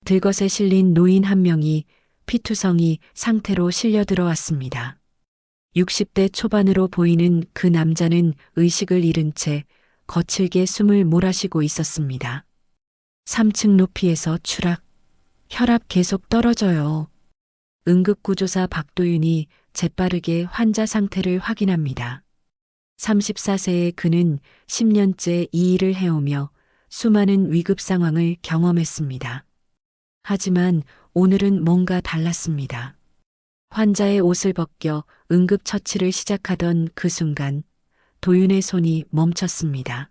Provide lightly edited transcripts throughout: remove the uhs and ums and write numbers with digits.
들것에 실린 노인 한 명이 피투성이 상태로 실려 들어왔습니다. 60대 초반으로 보이는 그 남자는 의식을 잃은 채 거칠게 숨을 몰아쉬고 있었습니다. 3층 높이에서 추락, 혈압 계속 떨어져요. 응급구조사 박도윤이 재빠르게 환자 상태를 확인합니다. 34세의 그는 10년째 이 일을 해오며 수많은 위급 상황을 경험했습니다. 하지만 오늘은 뭔가 달랐습니다. 환자의 옷을 벗겨 응급처치를 시작하던 그 순간 도윤의 손이 멈췄습니다.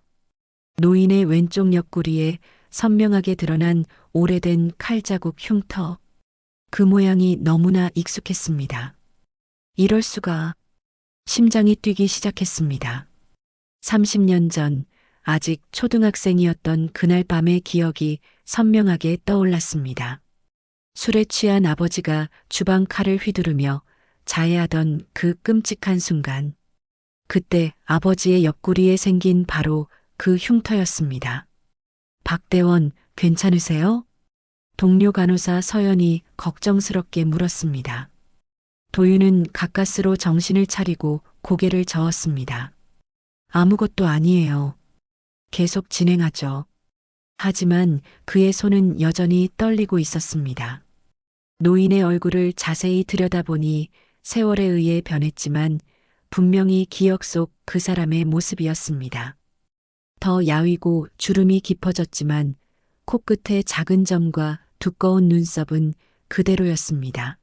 노인의 왼쪽 옆구리에 선명하게 드러난 오래된 칼자국 흉터. 그 모양이 너무나 익숙했습니다. 이럴 수가. 심장이 뛰기 시작했습니다. 30년 전 아직 초등학생이었던 그날 밤의 기억이 선명하게 떠올랐습니다. 술에 취한 아버지가 주방 칼을 휘두르며 자해하던 그 끔찍한 순간. 그때 아버지의 옆구리에 생긴 바로 그 흉터였습니다. 박대원, 괜찮으세요? 동료 간호사 서연이 걱정스럽게 물었습니다. 도윤은 가까스로 정신을 차리고 고개를 저었습니다. 아무것도 아니에요. 계속 진행하죠. 하지만 그의 손은 여전히 떨리고 있었습니다. 노인의 얼굴을 자세히 들여다보니 세월에 의해 변했지만 분명히 기억 속 그 사람의 모습이었습니다. 더 야위고 주름이 깊어졌지만 코끝의 작은 점과 두꺼운 눈썹은 그대로였습니다.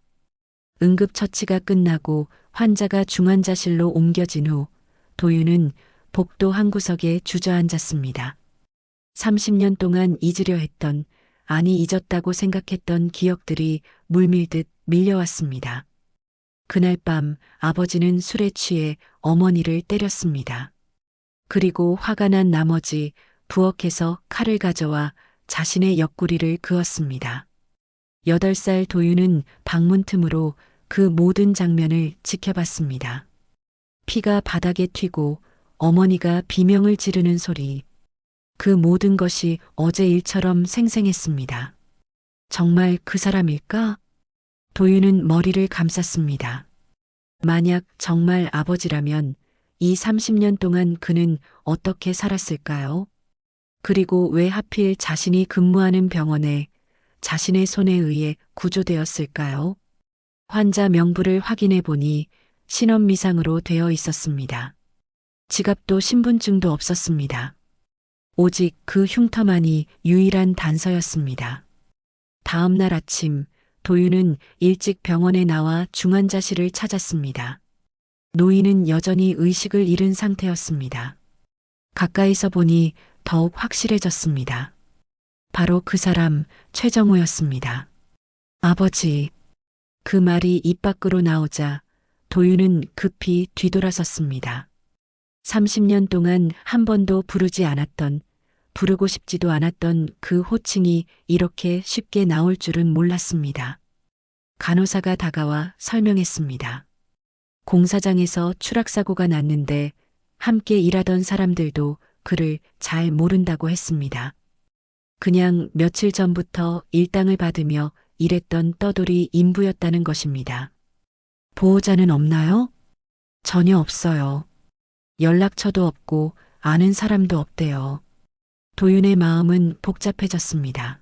응급처치가 끝나고 환자가 중환자실로 옮겨진 후 도윤은 복도 한 구석에 주저앉았습니다. 30년 동안 잊으려 했던, 아니 잊었다고 생각했던 기억들이 물밀듯 밀려왔습니다. 그날 밤 아버지는 술에 취해 어머니를 때렸습니다. 그리고 화가 난 나머지 부엌에서 칼을 가져와 자신의 옆구리를 그었습니다. 8살 도윤은 방문 틈으로 그 모든 장면을 지켜봤습니다. 피가 바닥에 튀고 어머니가 비명을 지르는 소리. 그 모든 것이 어제 일처럼 생생했습니다. 정말 그 사람일까? 도윤은 머리를 감쌌습니다. 만약 정말 아버지라면 이 30년 동안 그는 어떻게 살았을까요? 그리고 왜 하필 자신이 근무하는 병원에 자신의 손에 의해 구조되었을까요? 환자 명부를 확인해 보니 신원미상으로 되어 있었습니다. 지갑도 신분증도 없었습니다. 오직 그 흉터만이 유일한 단서였습니다. 다음 날 아침 도윤은 일찍 병원에 나와 중환자실을 찾았습니다. 노인은 여전히 의식을 잃은 상태였습니다. 가까이서 보니 더욱 확실해졌습니다. 바로 그 사람 최정호였습니다. 아버지. 그 말이 입 밖으로 나오자 도윤은 급히 뒤돌아섰습니다. 30년 동안 한 번도 부르지 않았던, 부르고 싶지도 않았던 그 호칭이 이렇게 쉽게 나올 줄은 몰랐습니다. 간호사가 다가와 설명했습니다. 공사장에서 추락사고가 났는데 함께 일하던 사람들도 그를 잘 모른다고 했습니다. 그냥 며칠 전부터 일당을 받으며 일했던 떠돌이 인부였다는 것입니다. 보호자는 없나요? 전혀 없어요. 연락처도 없고 아는 사람도 없대요. 도윤의 마음은 복잡해졌습니다.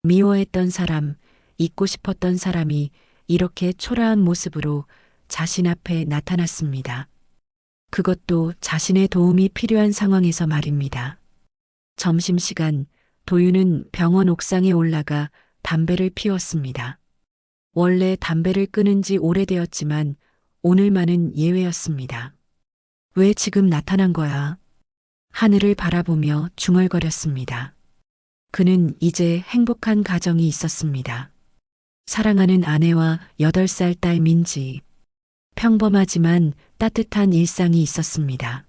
미워했던 사람, 잊고 싶었던 사람이 이렇게 초라한 모습으로 자신 앞에 나타났습니다. 그것도 자신의 도움이 필요한 상황에서 말입니다. 점심시간 도윤은 병원 옥상에 올라가 담배를 피웠습니다. 원래 담배를 끊은 지 오래되었지만 오늘만은 예외였습니다. 왜 지금 나타난 거야? 하늘을 바라보며 중얼거렸습니다. 그는 이제 행복한 가정이 있었습니다. 사랑하는 아내와 8살 딸 민지. 평범하지만 따뜻한 일상이 있었습니다.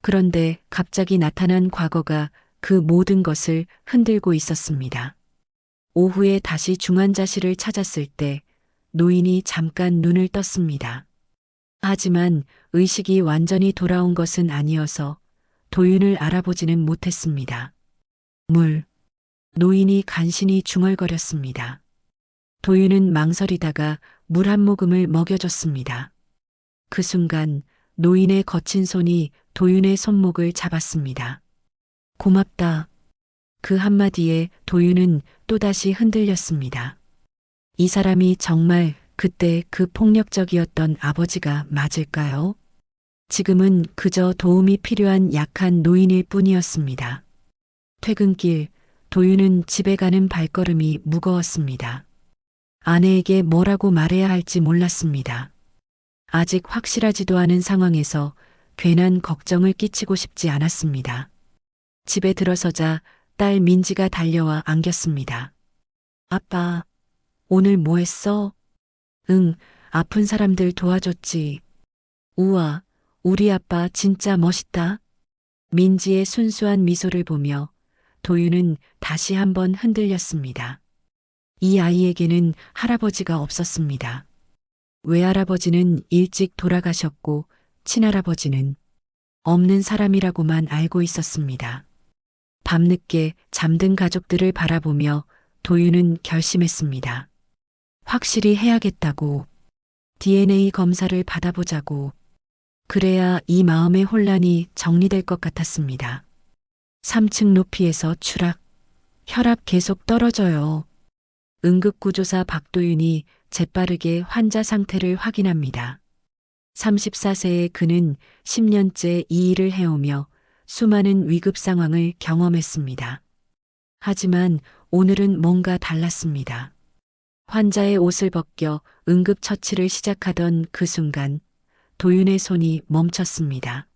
그런데 갑자기 나타난 과거가 그 모든 것을 흔들고 있었습니다. 오후에 다시 중환자실을 찾았을 때 노인이 잠깐 눈을 떴습니다. 하지만 의식이 완전히 돌아온 것은 아니어서 도윤을 알아보지는 못했습니다. 물, 노인이 간신히 중얼거렸습니다. 도윤은 망설이다가 물 한 모금을 먹여줬습니다. 그 순간 노인의 거친 손이 도윤의 손목을 잡았습니다. 고맙다. 그 한마디에 도윤은 또다시 흔들렸습니다. 이 사람이 정말 그때 그 폭력적이었던 아버지가 맞을까요? 지금은 그저 도움이 필요한 약한 노인일 뿐이었습니다. 퇴근길, 도윤은 집에 가는 발걸음이 무거웠습니다. 아내에게 뭐라고 말해야 할지 몰랐습니다. 아직 확실하지도 않은 상황에서 괜한 걱정을 끼치고 싶지 않았습니다. 집에 들어서자 딸 민지가 달려와 안겼습니다. 아빠, 오늘 뭐 했어? 응, 아픈 사람들 도와줬지. 우와, 우리 아빠 진짜 멋있다. 민지의 순수한 미소를 보며 도윤은 다시 한번 흔들렸습니다. 이 아이에게는 할아버지가 없었습니다. 외할아버지는 일찍 돌아가셨고 친할아버지는 없는 사람이라고만 알고 있었습니다. 밤늦게 잠든 가족들을 바라보며 도윤은 결심했습니다. 확실히 해야겠다고. DNA 검사를 받아보자고. 그래야 이 마음의 혼란이 정리될 것 같았습니다. 3층 높이에서 추락. 혈압 계속 떨어져요. 응급구조사 박도윤이 재빠르게 환자 상태를 확인합니다. 34세의 그는 10년째 이 일을 해오며 수많은 위급 상황을 경험했습니다. 하지만 오늘은 뭔가 달랐습니다. 환자의 옷을 벗겨 응급처치를 시작하던 그 순간 도윤의 손이 멈췄습니다.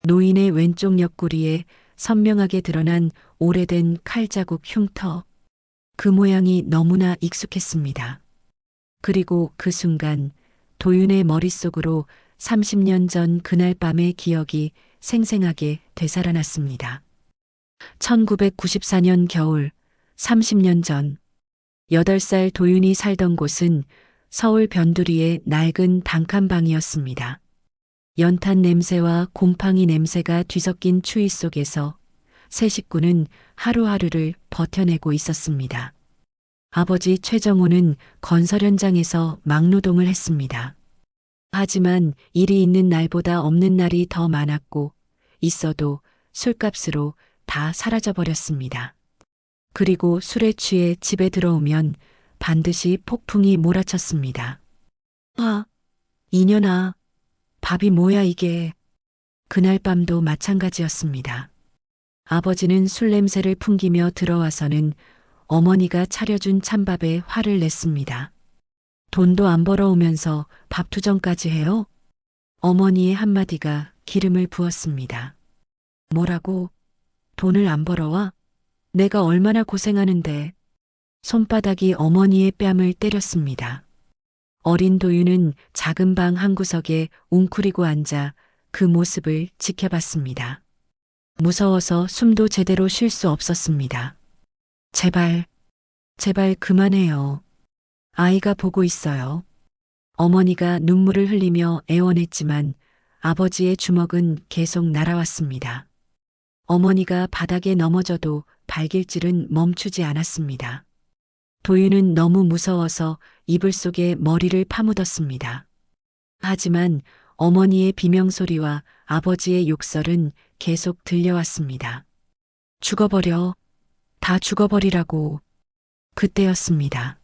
노인의 왼쪽 옆구리에 선명하게 드러난 오래된 칼자국 흉터. 그 모양이 너무나 익숙했습니다. 그리고 그 순간 도윤의 머릿속으로 30년 전 그날 밤의 기억이 생생하게 되살아났습니다. 1994년 겨울, 30년 전, 8살 도윤이 살던 곳은 서울 변두리의 낡은 단칸방이었습니다. 연탄 냄새와 곰팡이 냄새가 뒤섞인 추위 속에서 세 식구는 하루하루를 버텨내고 있었습니다. 아버지 최정호는 건설 현장에서 막노동을 했습니다. 하지만 일이 있는 날보다 없는 날이 더 많았고 있어도 술값으로 다 사라져버렸습니다. 그리고 술에 취해 집에 들어오면 반드시 폭풍이 몰아쳤습니다. 아, 이년아, 밥이 뭐야 이게. 그날 밤도 마찬가지였습니다. 아버지는 술 냄새를 풍기며 들어와서는 어머니가 차려준 찬밥에 화를 냈습니다. 돈도 안 벌어오면서 밥투정까지 해요? 어머니의 한마디가 기름을 부었습니다. 뭐라고? 돈을 안 벌어와? 내가 얼마나 고생하는데. 손바닥이 어머니의 뺨을 때렸습니다. 어린 도윤은 작은 방 한 구석에 웅크리고 앉아 그 모습을 지켜봤습니다. 무서워서 숨도 제대로 쉴 수 없었습니다. 제발, 제발 그만해요. 아이가 보고 있어요. 어머니가 눈물을 흘리며 애원했지만 아버지의 주먹은 계속 날아왔습니다. 어머니가 바닥에 넘어져도 발길질은 멈추지 않았습니다. 도윤은 너무 무서워서 이불 속에 머리를 파묻었습니다. 하지만 어머니의 비명소리와 아버지의 욕설은 계속 들려왔습니다. 죽어버려. 다 죽어버리라고. 그때였습니다.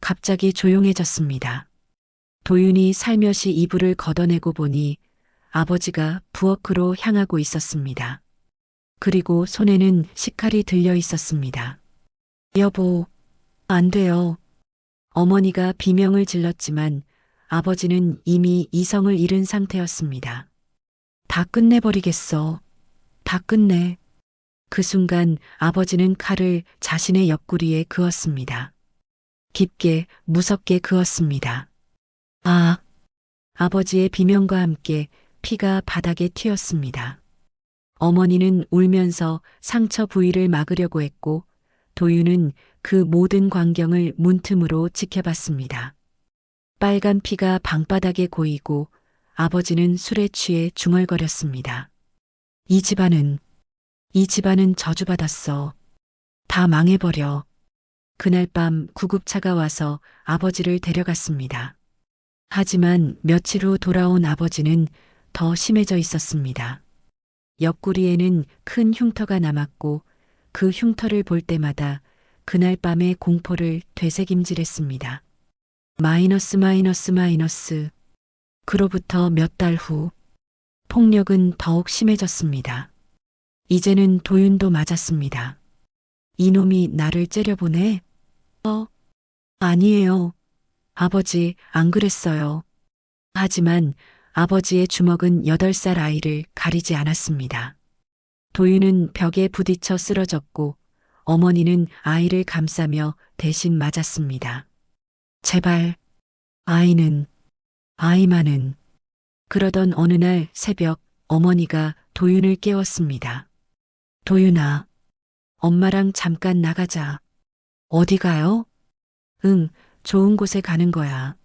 갑자기 조용해졌습니다. 도윤이 살며시 이불을 걷어내고 보니 아버지가 부엌으로 향하고 있었습니다. 그리고 손에는 식칼이 들려 있었습니다. 여보, 안 돼요. 어머니가 비명을 질렀지만 아버지는 이미 이성을 잃은 상태였습니다. 다 끝내버리겠어. 다 끝내. 그 순간 아버지는 칼을 자신의 옆구리에 그었습니다. 깊게 무섭게 그었습니다. 아! 아버지의 비명과 함께 피가 바닥에 튀었습니다. 어머니는 울면서 상처 부위를 막으려고 했고 도윤은 그 모든 광경을 문틈으로 지켜봤습니다. 빨간 피가 방바닥에 고이고 아버지는 술에 취해 중얼거렸습니다. 이 집안은 저주받았어. 다 망해버려. 그날 밤 구급차가 와서 아버지를 데려갔습니다. 하지만 며칠 후 돌아온 아버지는 더 심해져 있었습니다. 옆구리에는 큰 흉터가 남았고 그 흉터를 볼 때마다 그날 밤의 공포를 되새김질했습니다. 마이너스 마이너스 마이너스. 그로부터 몇 달 후 폭력은 더욱 심해졌습니다. 이제는 도윤도 맞았습니다. 이놈이 나를 째려보네? 아니에요. 아버지, 안 그랬어요. 하지만 아버지의 주먹은 8살 아이를 가리지 않았습니다. 도윤은 벽에 부딪혀 쓰러졌고 어머니는 아이를 감싸며 대신 맞았습니다. 제발, 아이만은. 그러던 어느 날 새벽 어머니가 도윤을 깨웠습니다. 도윤아, 엄마랑 잠깐 나가자. 어디 가요? 응, 좋은 곳에 가는 거야.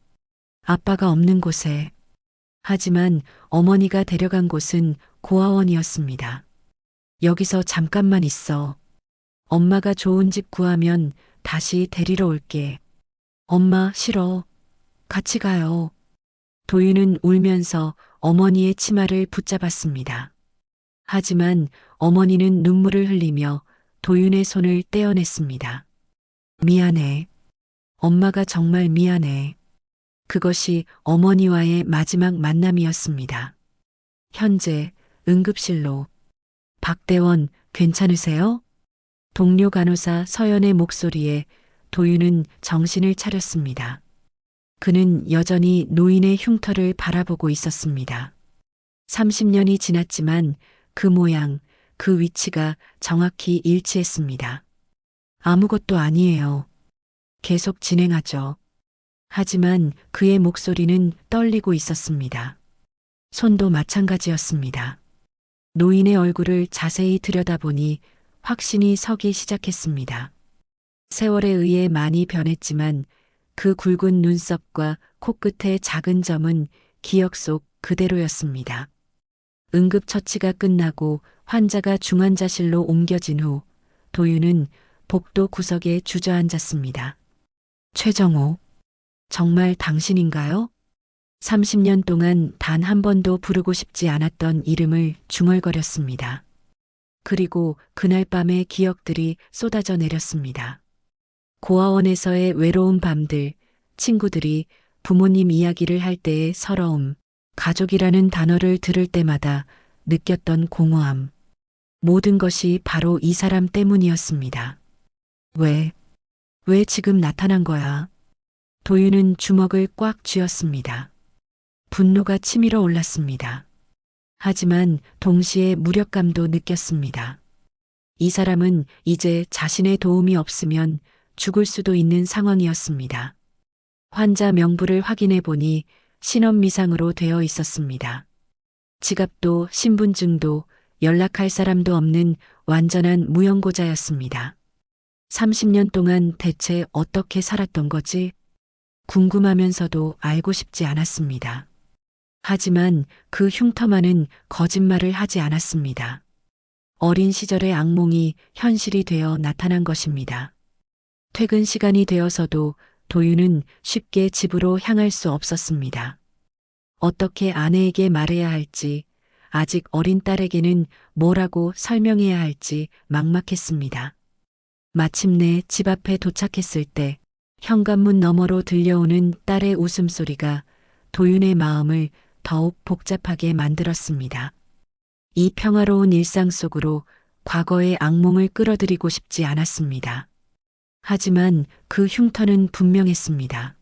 아빠가 없는 곳에. 하지만 어머니가 데려간 곳은 고아원이었습니다. 여기서 잠깐만 있어. 엄마가 좋은 집 구하면 다시 데리러 올게. 엄마 싫어. 같이 가요. 도윤은 울면서 어머니의 치마를 붙잡았습니다. 하지만 어머니는 눈물을 흘리며 도윤의 손을 떼어냈습니다. 미안해. 엄마가 정말 미안해. 그것이 어머니와의 마지막 만남이었습니다. 현재 응급실로. 박대원, 괜찮으세요? 동료 간호사 서연의 목소리에 도윤은 정신을 차렸습니다. 그는 여전히 노인의 흉터를 바라보고 있었습니다. 30년이 지났지만 그 모양, 그 위치가 정확히 일치했습니다. 아무것도 아니에요. 계속 진행하죠. 하지만 그의 목소리는 떨리고 있었습니다. 손도 마찬가지였습니다. 노인의 얼굴을 자세히 들여다보니 확신이 서기 시작했습니다. 세월에 의해 많이 변했지만 그 굵은 눈썹과 코끝의 작은 점은 기억 속 그대로였습니다. 응급처치가 끝나고 환자가 중환자실로 옮겨진 후 도윤은 복도 구석에 주저앉았습니다. 최정호, 정말 당신인가요? 30년 동안 단 한 번도 부르고 싶지 않았던 이름을 중얼거렸습니다. 그리고 그날 밤의 기억들이 쏟아져 내렸습니다. 고아원에서의 외로운 밤들, 친구들이 부모님 이야기를 할 때의 서러움, 가족이라는 단어를 들을 때마다 느꼈던 공허함. 모든 것이 바로 이 사람 때문이었습니다. 왜 지금 나타난 거야? 도윤은 주먹을 꽉 쥐었습니다. 분노가 치밀어 올랐습니다. 하지만 동시에 무력감도 느꼈습니다. 이 사람은 이제 자신의 도움이 없으면 죽을 수도 있는 상황이었습니다. 환자 명부를 확인해 보니 신원미상으로 되어 있었습니다. 지갑도 신분증도 연락할 사람도 없는 완전한 무연고자였습니다. 30년 동안 대체 어떻게 살았던 거지? 궁금하면서도 알고 싶지 않았습니다. 하지만 그 흉터만은 거짓말을 하지 않았습니다. 어린 시절의 악몽이 현실이 되어 나타난 것입니다. 퇴근 시간이 되어서도 도윤은 쉽게 집으로 향할 수 없었습니다. 어떻게 아내에게 말해야 할지, 아직 어린 딸에게는 뭐라고 설명해야 할지 막막했습니다. 마침내 집 앞에 도착했을 때 현관문 너머로 들려오는 딸의 웃음소리가 도윤의 마음을 더욱 복잡하게 만들었습니다. 이 평화로운 일상 속으로 과거의 악몽을 끌어들이고 싶지 않았습니다. 하지만 그 흉터는 분명했습니다.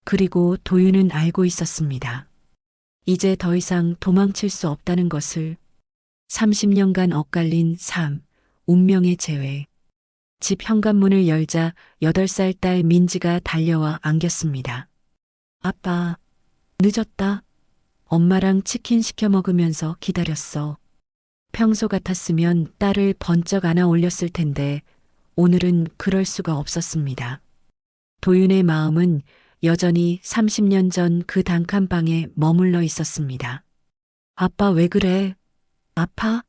그리고 도윤은 알고 있었습니다. 이제 더 이상 도망칠 수 없다는 것을. 30년간 엇갈린 삶, 운명의 재회. 집 현관문을 열자 8살 딸 민지가 달려와 안겼습니다. 아빠, 늦었다. 엄마랑 치킨 시켜 먹으면서 기다렸어. 평소 같았으면 딸을 번쩍 안아 올렸을 텐데 오늘은 그럴 수가 없었습니다. 도윤의 마음은 여전히 30년 전 그 단칸방에 머물러 있었습니다. 아빠 왜 그래? 아파?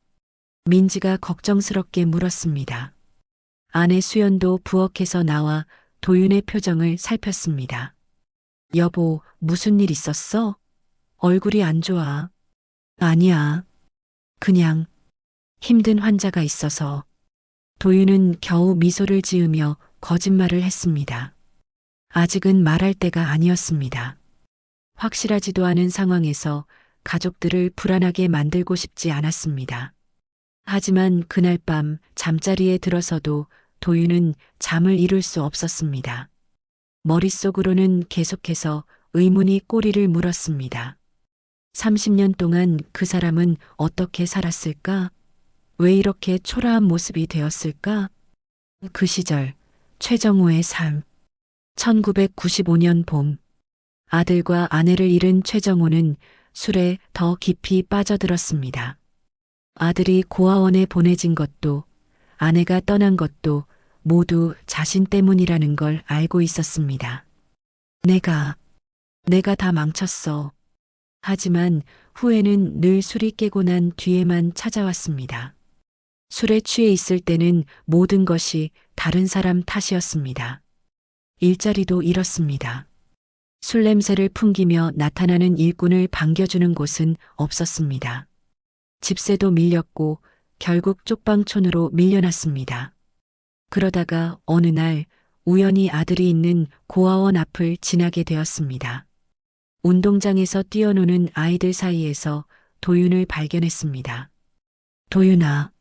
민지가 걱정스럽게 물었습니다. 아내 수연도 부엌에서 나와 도윤의 표정을 살폈습니다. 여보, 무슨 일 있었어? 얼굴이 안 좋아. 아니야. 그냥 힘든 환자가 있어서. 도윤은 겨우 미소를 지으며 거짓말을 했습니다. 아직은 말할 때가 아니었습니다. 확실하지도 않은 상황에서 가족들을 불안하게 만들고 싶지 않았습니다. 하지만 그날 밤 잠자리에 들어서도 도윤은 잠을 이룰 수 없었습니다. 머릿속으로는 계속해서 의문이 꼬리를 물었습니다. 30년 동안 그 사람은 어떻게 살았을까? 왜 이렇게 초라한 모습이 되었을까? 그 시절, 최정호의 삶. 1995년 봄, 아들과 아내를 잃은 최정호는 술에 더 깊이 빠져들었습니다. 아들이 고아원에 보내진 것도, 아내가 떠난 것도 모두 자신 때문이라는 걸 알고 있었습니다. 내가 다 망쳤어. 하지만 후회는 늘 술이 깨고 난 뒤에만 찾아왔습니다. 술에 취해 있을 때는 모든 것이 다른 사람 탓이었습니다. 일자리도 잃었습니다. 술 냄새를 풍기며 나타나는 일꾼을 반겨주는 곳은 없었습니다. 집세도 밀렸고 결국 쪽방촌으로 밀려났습니다. 그러다가 어느 날 우연히 아들이 있는 고아원 앞을 지나게 되었습니다. 운동장에서 뛰어노는 아이들 사이에서 도윤을 발견했습니다. 도윤아,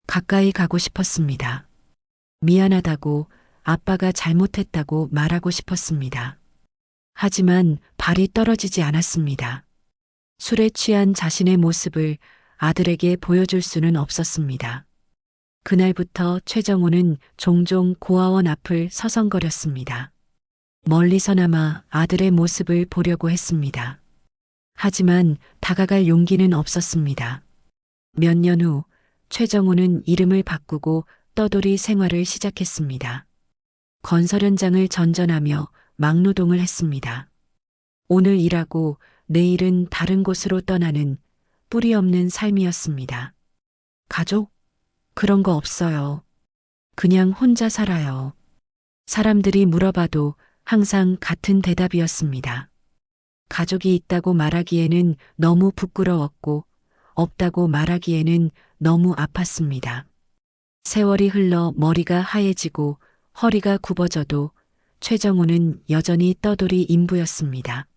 가까이 가고 싶었습니다. 미안하다고, 아빠가 잘못했다고 말하고 싶었습니다. 하지만 발이 떨어지지 않았습니다. 술에 취한 자신의 모습을 아들에게 보여줄 수는 없었습니다. 그날부터 최정호는 종종 고아원 앞을 서성거렸습니다. 멀리서나마 아들의 모습을 보려고 했습니다. 하지만 다가갈 용기는 없었습니다. 몇 년 후 최정호는 이름을 바꾸고 떠돌이 생활을 시작했습니다. 건설 현장을 전전하며 막노동을 했습니다. 오늘 일하고 내일은 다른 곳으로 떠나는 뿌리 없는 삶이었습니다. 가족? 그런 거 없어요. 그냥 혼자 살아요. 사람들이 물어봐도 항상 같은 대답이었습니다. 가족이 있다고 말하기에는 너무 부끄러웠고 없다고 말하기에는 너무 아팠습니다. 세월이 흘러 머리가 하얘지고 허리가 굽어져도 최정우는 여전히 떠돌이 인부였습니다.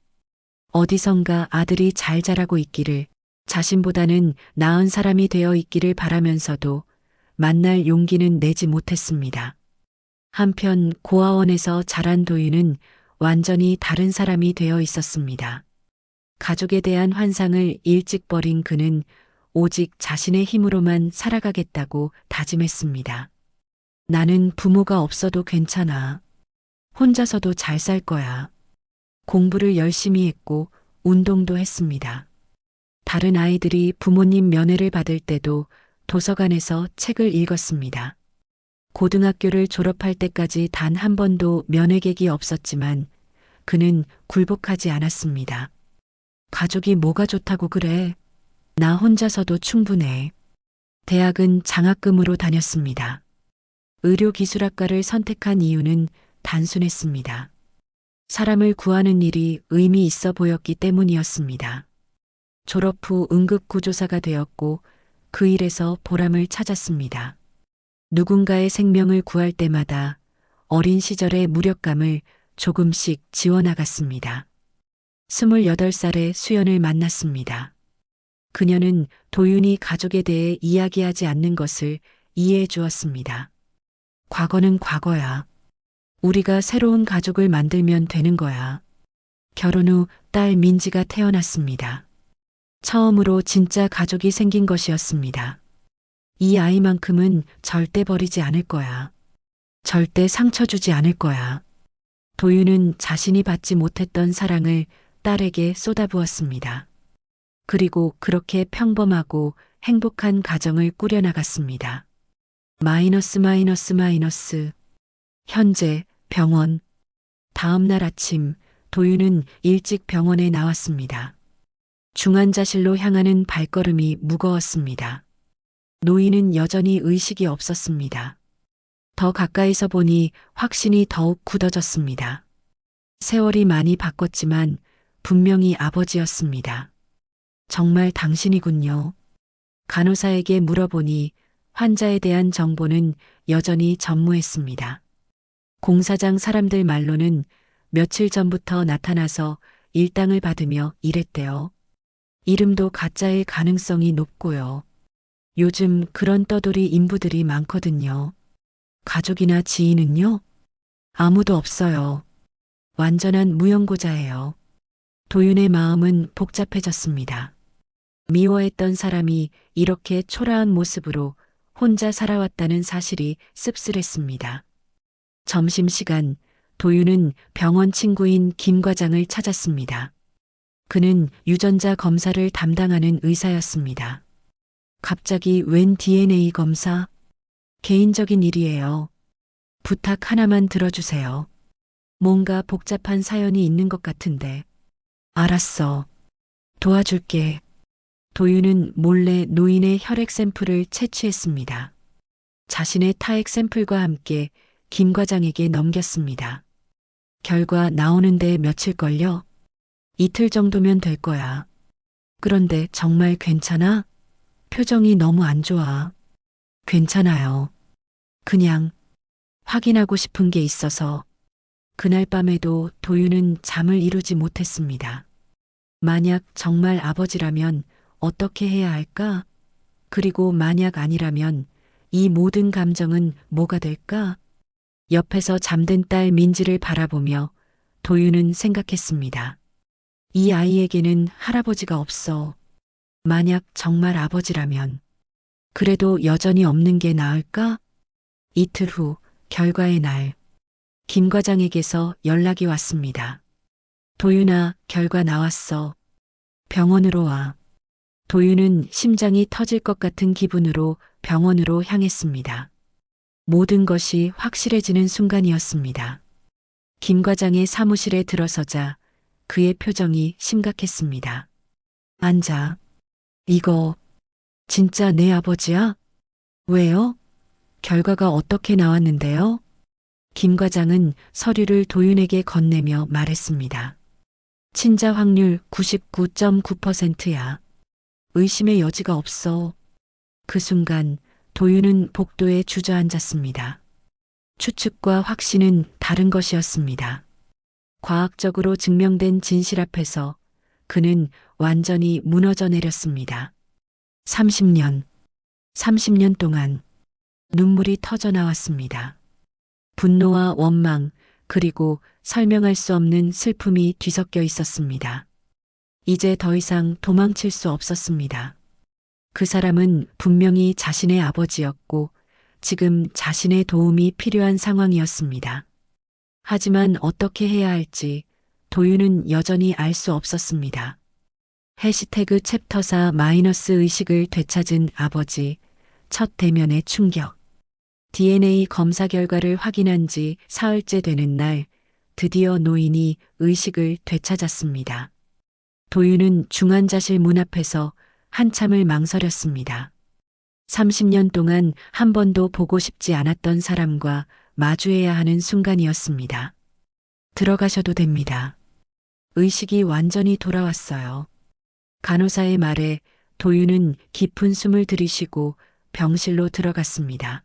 어디선가 아들이 잘 자라고 있기를, 자신보다는 나은 사람이 되어 있기를 바라면서도 만날 용기는 내지 못했습니다. 한편 고아원에서 자란 도윤은 완전히 다른 사람이 되어 있었습니다. 가족에 대한 환상을 일찍 버린 그는 오직 자신의 힘으로만 살아가겠다고 다짐했습니다. 나는 부모가 없어도 괜찮아. 혼자서도 잘 살 거야. 공부를 열심히 했고 운동도 했습니다. 다른 아이들이 부모님 면회를 받을 때도 도서관에서 책을 읽었습니다. 고등학교를 졸업할 때까지 단 한 번도 면회객이 없었지만 그는 굴복하지 않았습니다. 가족이 뭐가 좋다고 그래? 나 혼자서도 충분해. 대학은 장학금으로 다녔습니다. 의료기술학과를 선택한 이유는 단순했습니다. 사람을 구하는 일이 의미 있어 보였기 때문이었습니다. 졸업 후 응급구조사가 되었고 그 일에서 보람을 찾았습니다. 누군가의 생명을 구할 때마다 어린 시절의 무력감을 조금씩 지워나갔습니다. 28살에 수연을 만났습니다. 그녀는 도윤이 가족에 대해 이야기하지 않는 것을 이해해 주었습니다. 과거는 과거야. 우리가 새로운 가족을 만들면 되는 거야. 결혼 후 딸 민지가 태어났습니다. 처음으로 진짜 가족이 생긴 것이었습니다. 이 아이만큼은 절대 버리지 않을 거야. 절대 상처 주지 않을 거야. 도윤은 자신이 받지 못했던 사랑을 딸에게 쏟아부었습니다. 그리고 그렇게 평범하고 행복한 가정을 꾸려나갔습니다. 마이너스. 현재 병원. 다음 날 아침 도윤은 일찍 병원에 나왔습니다. 중환자실로 향하는 발걸음이 무거웠습니다. 노인은 여전히 의식이 없었습니다. 더 가까이서 보니 확신이 더욱 굳어졌습니다. 세월이 많이 바꿨지만 분명히 아버지였습니다. 정말 당신이군요. 간호사에게 물어보니 환자에 대한 정보는 여전히 전무했습니다. 공사장 사람들 말로는 며칠 전부터 나타나서 일당을 받으며 일했대요. 이름도 가짜일 가능성이 높고요. 요즘 그런 떠돌이 인부들이 많거든요. 가족이나 지인은요? 아무도 없어요. 완전한 무용고자예요. 도윤의 마음은 복잡해졌습니다. 미워했던 사람이 이렇게 초라한 모습으로 혼자 살아왔다는 사실이 씁쓸했습니다. 점심시간 도윤은 병원 친구인 김 과장을 찾았습니다. 그는 유전자 검사를 담당하는 의사였습니다. 갑자기 웬 DNA 검사? 개인적인 일이에요. 부탁 하나만 들어주세요. 뭔가 복잡한 사연이 있는 것 같은데. 알았어. 도와줄게. 도윤은 몰래 노인의 혈액 샘플을 채취했습니다. 자신의 타액 샘플과 함께 김 과장에게 넘겼습니다. 결과 나오는데 며칠 걸려? 이틀 정도면 될 거야. 그런데 정말 괜찮아? 표정이 너무 안 좋아. 괜찮아요. 그냥 확인하고 싶은 게 있어서. 그날 밤에도 도윤은 잠을 이루지 못했습니다. 만약 정말 아버지라면 어떻게 해야 할까? 그리고 만약 아니라면 이 모든 감정은 뭐가 될까? 옆에서 잠든 딸 민지를 바라보며 도윤은 생각했습니다. 이 아이에게는 할아버지가 없어. 만약 정말 아버지라면. 그래도 여전히 없는 게 나을까? 이틀 후 결과의 날. 김 과장에게서 연락이 왔습니다. 도윤아, 결과 나왔어. 병원으로 와. 도윤은 심장이 터질 것 같은 기분으로 병원으로 향했습니다. 모든 것이 확실해지는 순간이었습니다. 김 과장의 사무실에 들어서자 그의 표정이 심각했습니다. 앉아. 이거 진짜 내 아버지야? 왜요? 결과가 어떻게 나왔는데요? 김 과장은 서류를 도윤에게 건네며 말했습니다. 친자 확률 99.9%야. 의심의 여지가 없어. 그 순간 도윤은 복도에 주저앉았습니다. 추측과 확신은 다른 것이었습니다. 과학적으로 증명된 진실 앞에서 그는 완전히 무너져 내렸습니다. 30년 동안 눈물이 터져 나왔습니다. 분노와 원망, 그리고 설명할 수 없는 슬픔이 뒤섞여 있었습니다. 이제 더 이상 도망칠 수 없었습니다. 그 사람은 분명히 자신의 아버지였고 지금 자신의 도움이 필요한 상황이었습니다. 하지만 어떻게 해야 할지 도윤은 여전히 알 수 없었습니다. 해시태그 챕터 4 마이너스 의식을 되찾은 아버지, 첫 대면의 충격. DNA 검사 결과를 확인한 지 사흘째 되는 날, 드디어 노인이 의식을 되찾았습니다. 도윤은 중환자실 문 앞에서 한참을 망설였습니다. 30년 동안 한 번도 보고 싶지 않았던 사람과 마주해야 하는 순간이었습니다. 들어가셔도 됩니다. 의식이 완전히 돌아왔어요. 간호사의 말에 도윤은 깊은 숨을 들이쉬고 병실로 들어갔습니다.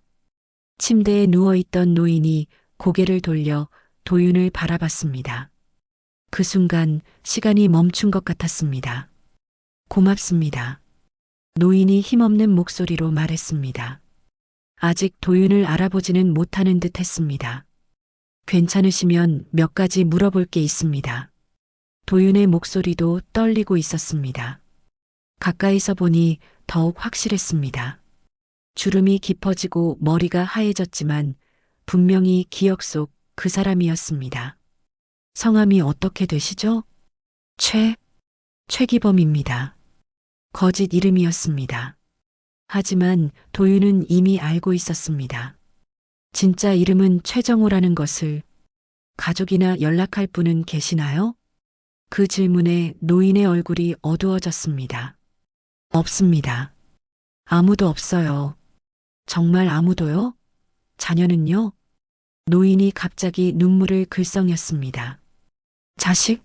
침대에 누워있던 노인이 고개를 돌려 도윤을 바라봤습니다. 그 순간 시간이 멈춘 것 같았습니다. 고맙습니다. 노인이 힘없는 목소리로 말했습니다. 아직 도윤을 알아보지는 못하는 듯 했습니다. 괜찮으시면 몇 가지 물어볼 게 있습니다. 도윤의 목소리도 떨리고 있었습니다. 가까이서 보니 더욱 확실했습니다. 주름이 깊어지고 머리가 하얘졌지만 분명히 기억 속 그 사람이었습니다. 성함이 어떻게 되시죠? 최기범입니다. 거짓 이름이었습니다. 하지만 도윤은 이미 알고 있었습니다. 진짜 이름은 최정호라는 것을. 가족이나 연락할 분은 계시나요? 그 질문에 노인의 얼굴이 어두워졌습니다. 없습니다. 아무도 없어요. 정말 아무도요? 자녀는요? 노인이 갑자기 눈물을 글썽였습니다. 자식?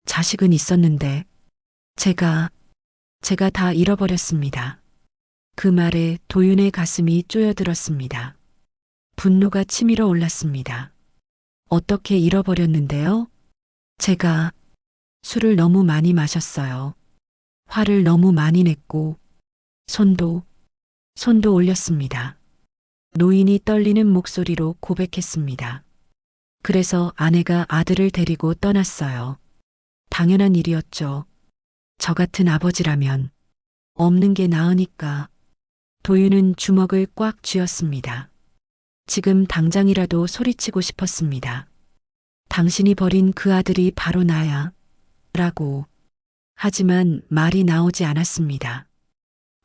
자식은 있었는데 제가 다 잃어버렸습니다. 그 말에 도윤의 가슴이 쪼여들었습니다. 분노가 치밀어 올랐습니다. 어떻게 잃어버렸는데요? 제가 술을 너무 많이 마셨어요. 화를 너무 많이 냈고 손도 올렸습니다. 노인이 떨리는 목소리로 고백했습니다. 그래서 아내가 아들을 데리고 떠났어요. 당연한 일이었죠. 저 같은 아버지라면 없는 게 나으니까. 도윤은 주먹을 꽉 쥐었습니다. 지금 당장이라도 소리치고 싶었습니다. 당신이 버린 그 아들이 바로 나야. 라고. 하지만 말이 나오지 않았습니다.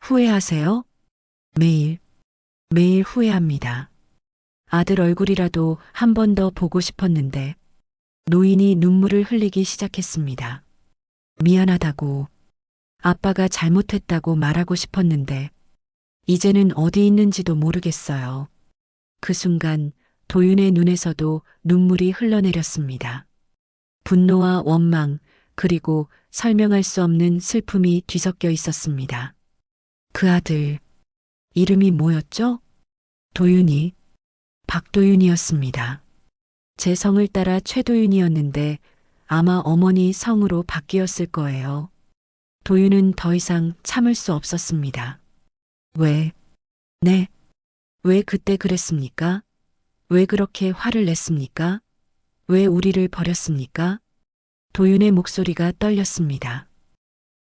후회하세요? 매일, 매일 후회합니다. 아들 얼굴이라도 한 번 더 보고 싶었는데 노인이 눈물을 흘리기 시작했습니다. 미안하다고, 아빠가 잘못했다고 말하고 싶었는데 이제는 어디 있는지도 모르겠어요. 그 순간 도윤의 눈에서도 눈물이 흘러내렸습니다. 분노와 원망, 그리고 설명할 수 없는 슬픔이 뒤섞여 있었습니다. 그 아들, 이름이 뭐였죠? 도윤이, 박도윤이었습니다. 제 성을 따라 최도윤이었는데 아마 어머니 성으로 바뀌었을 거예요. 도윤은 더 이상 참을 수 없었습니다. 왜? 네. 왜 그때 그랬습니까? 왜 그렇게 화를 냈습니까? 왜 우리를 버렸습니까? 도윤의 목소리가 떨렸습니다.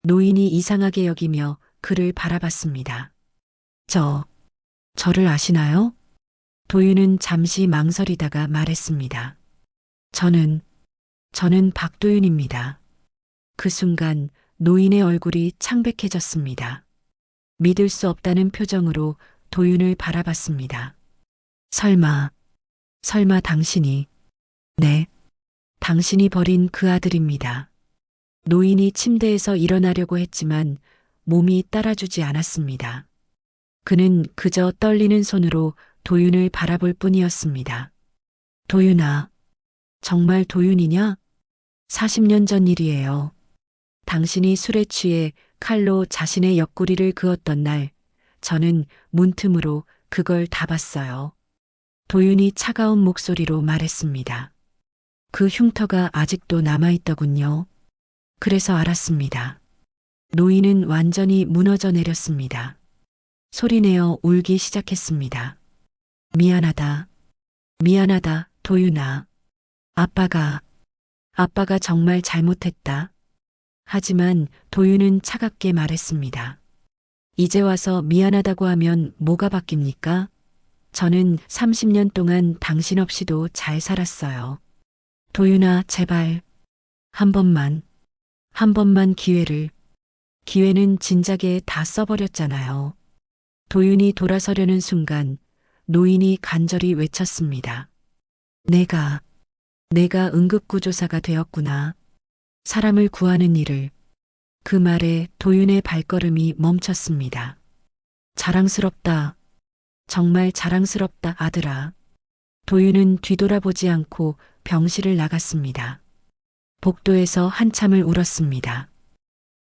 노인이 이상하게 여기며 그를 바라봤습니다. 저를 아시나요? 도윤은 잠시 망설이다가 말했습니다. 저는 박도윤입니다. 그 순간 노인의 얼굴이 창백해졌습니다. 믿을 수 없다는 표정으로 도윤을 바라봤습니다. 설마 당신이, 네, 당신이 버린 그 아들입니다. 노인이 침대에서 일어나려고 했지만 몸이 따라주지 않았습니다. 그는 그저 떨리는 손으로 도윤을 바라볼 뿐이었습니다. 도윤아, 정말 도윤이냐? 40년 전 일이에요. 당신이 술에 취해 칼로 자신의 옆구리를 그었던 날, 저는 문틈으로 그걸 다 봤어요. 도윤이 차가운 목소리로 말했습니다. 그 흉터가 아직도 남아있더군요. 그래서 알았습니다. 노인은 완전히 무너져 내렸습니다. 소리내어 울기 시작했습니다. 미안하다, 도윤아. 아빠가 정말 잘못했다. 하지만 도윤은 차갑게 말했습니다. 이제 와서 미안하다고 하면 뭐가 바뀝니까? 저는 30년 동안 당신 없이도 잘 살았어요. 도윤아, 제발. 한 번만 기회는 진작에 다 써버렸잖아요. 도윤이 돌아서려는 순간 노인이 간절히 외쳤습니다. 내가 응급구조사가 되었구나. 사람을 구하는 일을. 그 말에 도윤의 발걸음이 멈췄습니다. 자랑스럽다. 정말 자랑스럽다, 아들아. 도윤은 뒤돌아보지 않고 병실을 나갔습니다. 복도에서 한참을 울었습니다.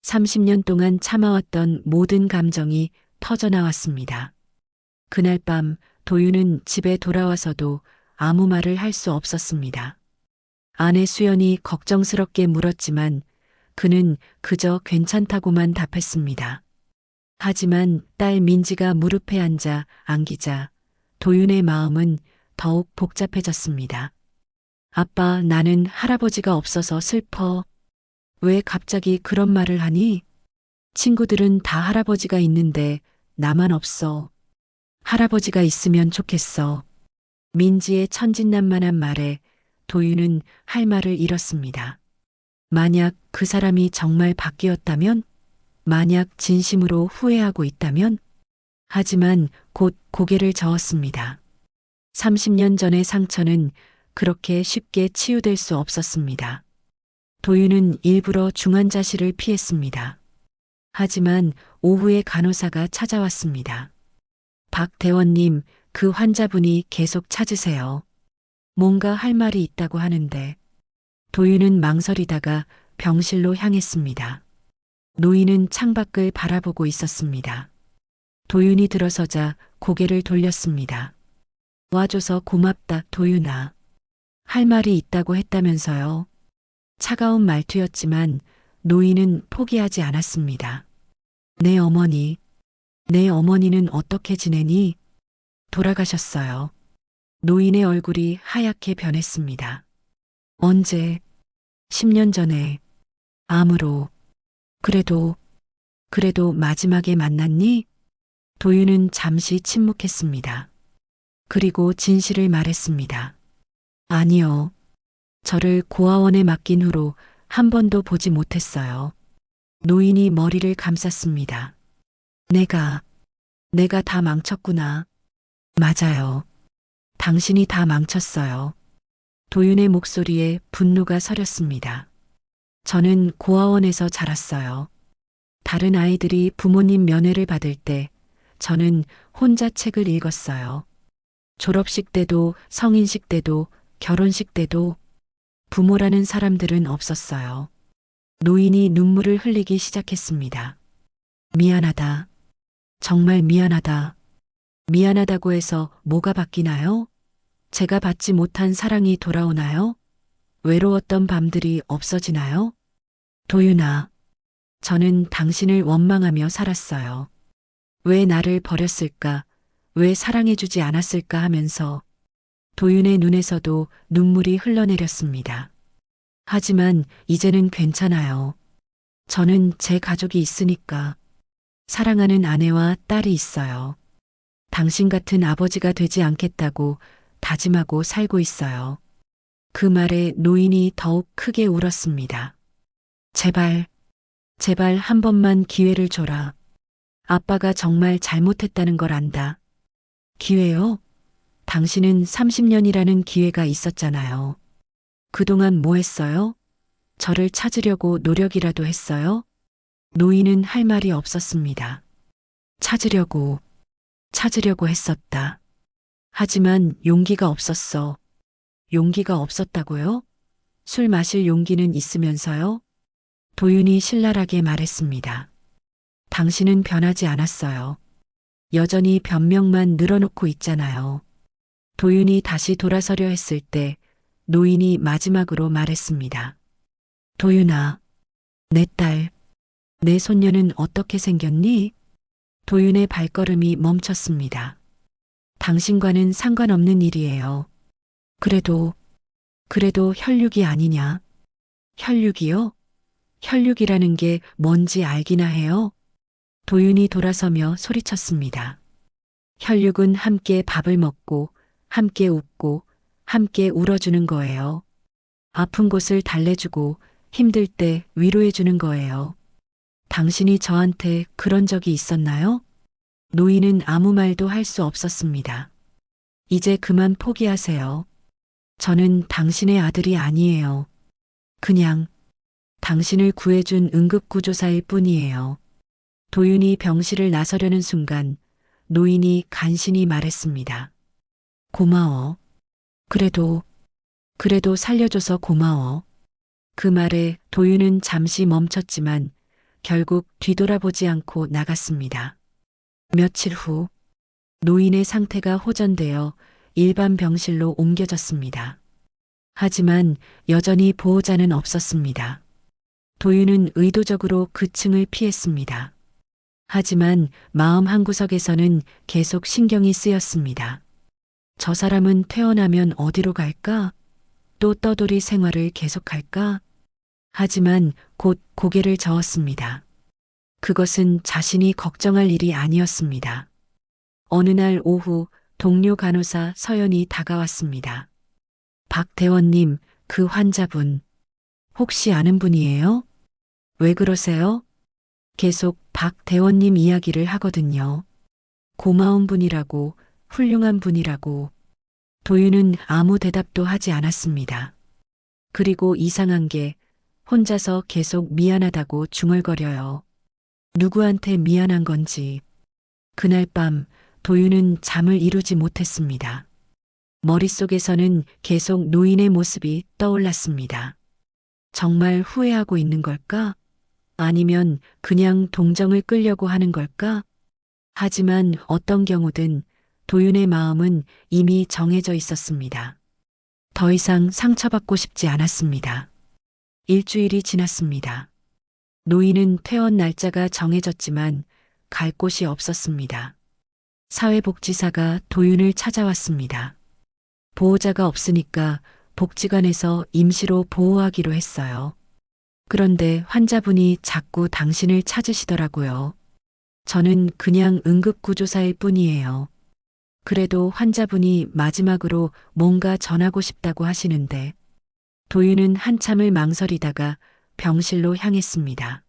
30년 동안 참아왔던 모든 감정이 터져나왔습니다. 그날 밤 도윤은 집에 돌아와서도 아무 말을 할 수 없었습니다. 아내 수연이 걱정스럽게 물었지만 그는 그저 괜찮다고만 답했습니다. 하지만 딸 민지가 무릎에 앉아 안기자 도윤의 마음은 더욱 복잡해졌습니다. 아빠, 나는 할아버지가 없어서 슬퍼. 왜 갑자기 그런 말을 하니? 친구들은 다 할아버지가 있는데 나만 없어. 할아버지가 있으면 좋겠어. 민지의 천진난만한 말에 도윤은 할 말을 잃었습니다. 만약 그 사람이 정말 바뀌었다면? 만약 진심으로 후회하고 있다면? 하지만 곧 고개를 저었습니다. 30년 전의 상처는 그렇게 쉽게 치유될 수 없었습니다. 도윤은 일부러 중환자실을 피했습니다. 하지만 오후에 간호사가 찾아왔습니다. 박 대원님, 그 환자분이 계속 찾으세요. 뭔가 할 말이 있다고 하는데 도윤은 망설이다가 병실로 향했습니다. 노인은 창밖을 바라보고 있었습니다. 도윤이 들어서자 고개를 돌렸습니다. 와줘서 고맙다, 도윤아. 할 말이 있다고 했다면서요. 차가운 말투였지만 노인은 포기하지 않았습니다. 내 어머니는 어떻게 지내니? 돌아가셨어요. 노인의 얼굴이 하얗게 변했습니다. 언제? 10년 전에. 암으로. 그래도 마지막에 만났니? 도윤은 잠시 침묵했습니다. 그리고 진실을 말했습니다. 아니요. 저를 고아원에 맡긴 후로 한 번도 보지 못했어요. 노인이 머리를 감쌌습니다. 내가 다 망쳤구나. 맞아요. 당신이 다 망쳤어요. 도윤의 목소리에 분노가 서렸습니다. 저는 고아원에서 자랐어요. 다른 아이들이 부모님 면회를 받을 때 저는 혼자 책을 읽었어요. 졸업식 때도 성인식 때도 결혼식 때도 부모라는 사람들은 없었어요. 노인이 눈물을 흘리기 시작했습니다. 미안하다. 정말 미안하다. 미안하다고 해서 뭐가 바뀌나요? 제가 받지 못한 사랑이 돌아오나요? 외로웠던 밤들이 없어지나요? 도윤아, 저는 당신을 원망하며 살았어요. 왜 나를 버렸을까? 왜 사랑해주지 않았을까 하면서 도윤의 눈에서도 눈물이 흘러내렸습니다. 하지만 이제는 괜찮아요. 저는 제 가족이 있으니까. 사랑하는 아내와 딸이 있어요. 당신 같은 아버지가 되지 않겠다고 다짐하고 살고 있어요. 그 말에 노인이 더욱 크게 울었습니다. 제발 한 번만 기회를 줘라. 아빠가 정말 잘못했다는 걸 안다. 기회요? 당신은 30년이라는 기회가 있었잖아요. 그동안 뭐 했어요? 저를 찾으려고 노력이라도 했어요? 노인은 할 말이 없었습니다. 찾으려고 했었다. 하지만 용기가 없었어. 용기가 없었다고요? 술 마실 용기는 있으면서요? 도윤이 신랄하게 말했습니다. 당신은 변하지 않았어요. 여전히 변명만 늘어놓고 있잖아요. 도윤이 다시 돌아서려 했을 때 노인이 마지막으로 말했습니다. 도윤아, 내 딸, 내 손녀는 어떻게 생겼니? 도윤의 발걸음이 멈췄습니다. 당신과는 상관없는 일이에요. 그래도 혈육이 아니냐? 혈육이요? 혈육이라는 게 뭔지 알기나 해요? 도윤이 돌아서며 소리쳤습니다. 혈육은 함께 밥을 먹고, 함께 웃고, 함께 울어주는 거예요. 아픈 곳을 달래주고, 힘들 때 위로해주는 거예요. 당신이 저한테 그런 적이 있었나요? 노인은 아무 말도 할 수 없었습니다. 이제 그만 포기하세요. 저는 당신의 아들이 아니에요. 그냥 당신을 구해준 응급구조사일 뿐이에요. 도윤이 병실을 나서려는 순간 노인이 간신히 말했습니다. 고마워. 그래도 살려줘서 고마워. 그 말에 도윤은 잠시 멈췄지만 결국 뒤돌아보지 않고 나갔습니다. 며칠 후 노인의 상태가 호전되어 일반 병실로 옮겨졌습니다. 하지만 여전히 보호자는 없었습니다. 도윤은 의도적으로 그 층을 피했습니다. 하지만 마음 한구석에서는 계속 신경이 쓰였습니다. 저 사람은 퇴원하면 어디로 갈까? 또 떠돌이 생활을 계속할까? 하지만 곧 고개를 저었습니다. 그것은 자신이 걱정할 일이 아니었습니다. 어느 날 오후 동료 간호사 서연이 다가왔습니다. 박 대원님, 그 환자분, 혹시 아는 분이에요? 왜 그러세요? 계속 박 대원님 이야기를 하거든요. 고마운 분이라고, 훌륭한 분이라고. 도윤은 아무 대답도 하지 않았습니다. 그리고 이상한 게 혼자서 계속 미안하다고 중얼거려요. 누구한테 미안한 건지. 그날 밤 도윤은 잠을 이루지 못했습니다. 머릿속에서는 계속 노인의 모습이 떠올랐습니다. 정말 후회하고 있는 걸까? 아니면 그냥 동정을 끌려고 하는 걸까? 하지만 어떤 경우든 도윤의 마음은 이미 정해져 있었습니다. 더 이상 상처받고 싶지 않았습니다. 일주일이 지났습니다. 노인은 퇴원 날짜가 정해졌지만 갈 곳이 없었습니다. 사회복지사가 도윤을 찾아왔습니다. 보호자가 없으니까 복지관에서 임시로 보호하기로 했어요. 그런데 환자분이 자꾸 당신을 찾으시더라고요. 저는 그냥 응급구조사일 뿐이에요. 그래도 환자분이 마지막으로 뭔가 전하고 싶다고 하시는데 도윤은 한참을 망설이다가 병실로 향했습니다.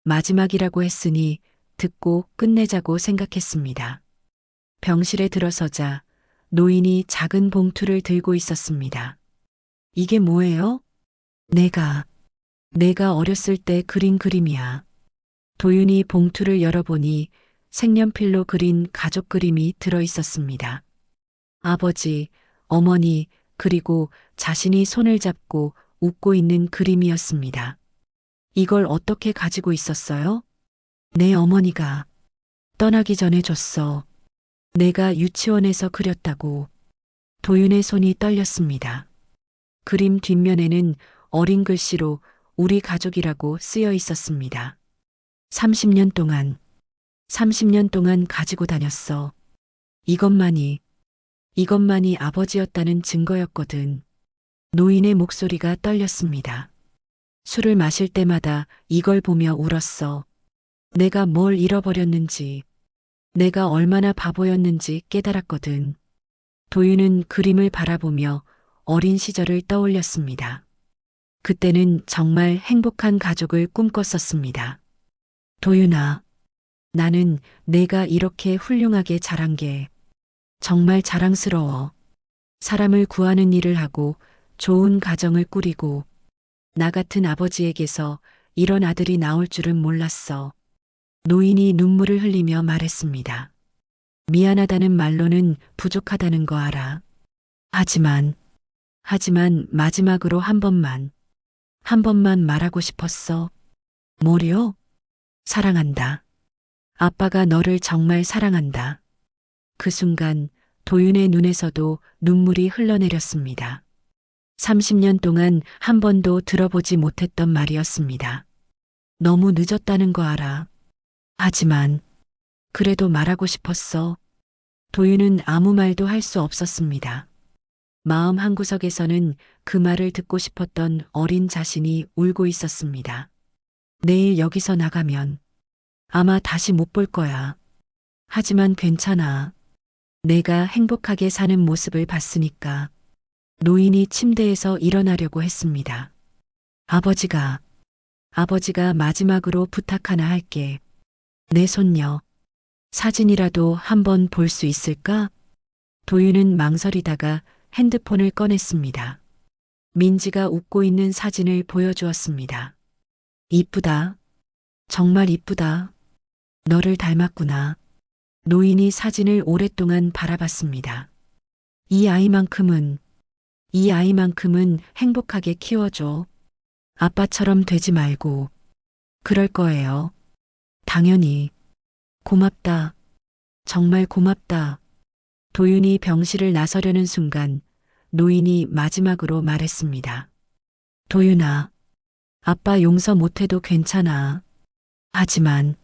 마지막이라고 했으니 듣고 끝내자고 생각했습니다. 병실에 들어서자 노인이 작은 봉투를 들고 있었습니다. 이게 뭐예요? 내가 어렸을 때 그린 그림이야. 도윤이 봉투를 열어보니 색연필로 그린 가족 그림이 들어 있었습니다. 아버지, 어머니, 그리고 자신이 손을 잡고 웃고 있는 그림이었습니다. 이걸 어떻게 가지고 있었어요? 내 어머니가 떠나기 전에 줬어. 내가 유치원에서 그렸다고. 도윤의 손이 떨렸습니다. 그림 뒷면에는 어린 글씨로 우리 가족이라고 쓰여 있었습니다. 30년 동안, 30년 동안 가지고 다녔어. 이것만이 아버지였다는 증거였거든. 노인의 목소리가 떨렸습니다. 술을 마실 때마다 이걸 보며 울었어. 내가 뭘 잃어버렸는지, 내가 얼마나 바보였는지 깨달았거든. 도윤은 그림을 바라보며 어린 시절을 떠올렸습니다. 그때는 정말 행복한 가족을 꿈꿨었습니다. 도윤아, 나는 내가 이렇게 훌륭하게 자란 게 정말 자랑스러워. 사람을 구하는 일을 하고 좋은 가정을 꾸리고 나 같은 아버지에게서 이런 아들이 나올 줄은 몰랐어. 노인이 눈물을 흘리며 말했습니다. 미안하다는 말로는 부족하다는 거 알아. 하지만 마지막으로 한 번만 말하고 싶었어. 뭐요? 사랑한다. 아빠가 너를 정말 사랑한다. 그 순간 도윤의 눈에서도 눈물이 흘러내렸습니다. 30년 동안 한 번도 들어보지 못했던 말이었습니다. 너무 늦었다는 거 알아. 하지만 그래도 말하고 싶었어. 도윤은 아무 말도 할 수 없었습니다. 마음 한구석에서는 그 말을 듣고 싶었던 어린 자신이 울고 있었습니다. 내일 여기서 나가면 아마 다시 못 볼 거야. 하지만 괜찮아. 내가 행복하게 사는 모습을 봤으니까. 노인이 침대에서 일어나려고 했습니다. 아버지가 마지막으로 부탁 하나 할게. 내 손녀, 사진이라도 한번 볼 수 있을까? 도윤은 망설이다가 핸드폰을 꺼냈습니다. 민지가 웃고 있는 사진을 보여주었습니다. 이쁘다. 정말 이쁘다. 너를 닮았구나. 노인이 사진을 오랫동안 바라봤습니다. 이 아이만큼은 행복하게 키워줘. 아빠처럼 되지 말고. 그럴 거예요. 당연히. 고맙다. 정말 고맙다. 도윤이 병실을 나서려는 순간 노인이 마지막으로 말했습니다. 도윤아, 아빠 용서 못해도 괜찮아. 하지만